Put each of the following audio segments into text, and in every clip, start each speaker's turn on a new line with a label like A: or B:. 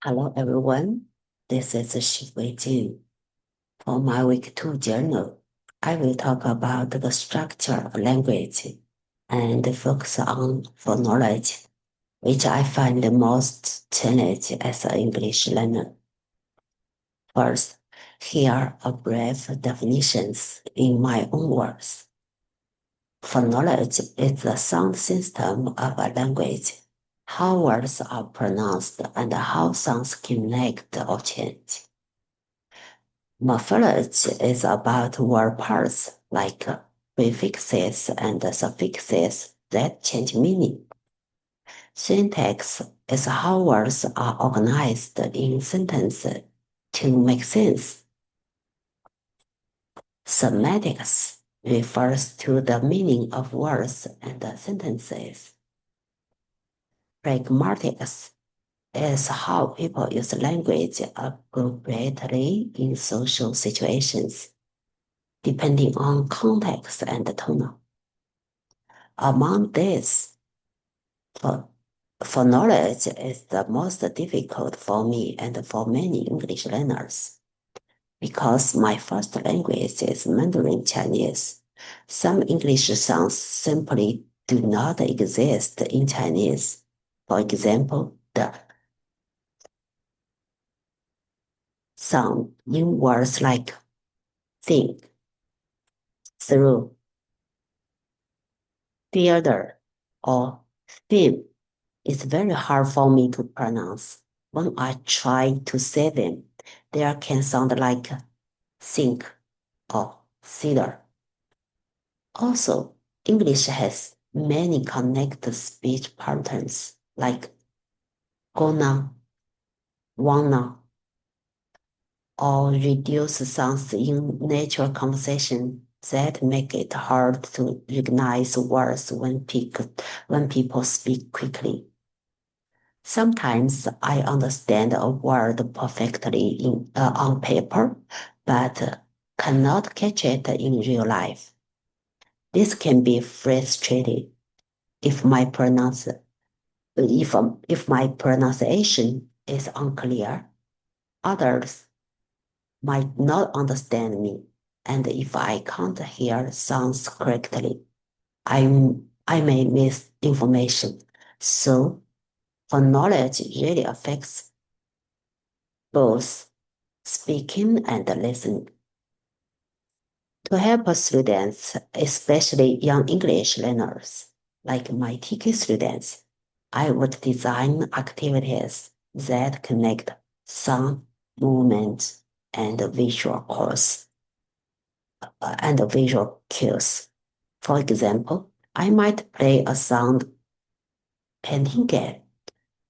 A: Hello everyone, this is Shigui Jin. For my week 2 journal, I will talk about the structure of language and focus on phonology, which I find the most challenging as an English learner. First, here are brief definitions in my own words. Phonology is the sound system of a language, how words are pronounced and how sounds connect or change. Morphology is about word parts like prefixes and suffixes that change meaning. Syntax is how words are organized in sentences to make sense. Semantics refers to the meaning of words and sentences. Pragmatics is how people use language appropriately in social situations, depending on context and tone. Among these, phonology is the most difficult for me and for many English learners. Because my first language is Mandarin Chinese, some English sounds simply do not exist in Chinese. For example, the sound in words like think, through, theater, or theme is very hard for me to pronounce. When I try to say them, they can sound like think or cedar. Also, English has many connected speech patterns like gonna, wanna, or reduce sounds in natural conversation that make it hard to recognize words when people speak quickly. Sometimes I understand a word perfectly on paper, but cannot catch it in real life. This can be frustrating if my pronunciation is unclear. Others might not understand me, and if I can't hear sounds correctly, I may miss information. So, phonology really affects both speaking and listening. To help students, especially young English learners, like my TK students, I would design activities that connect sound, movement, and visual cues. For example, I might play a sound painting game.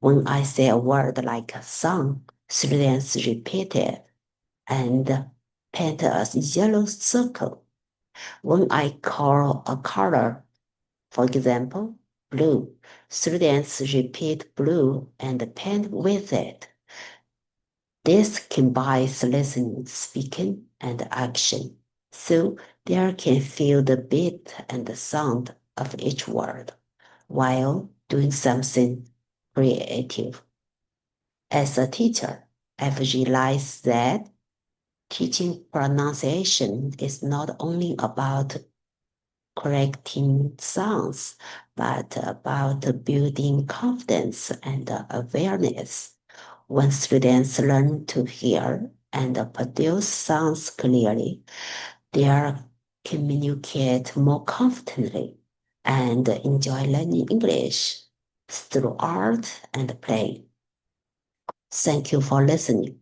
A: When I say a word like sun, students repeat it and paint a yellow circle. When I call a color, for example, blue, students repeat blue and paint with it. This combines listening, speaking, and action, so they can feel the beat and the sound of each word while doing something creative. As a teacher, I've realized that teaching pronunciation is not only about correcting sounds, but about building confidence and awareness. When students learn to hear and produce sounds clearly, they communicate more confidently and enjoy learning English through art and play. Thank you for listening.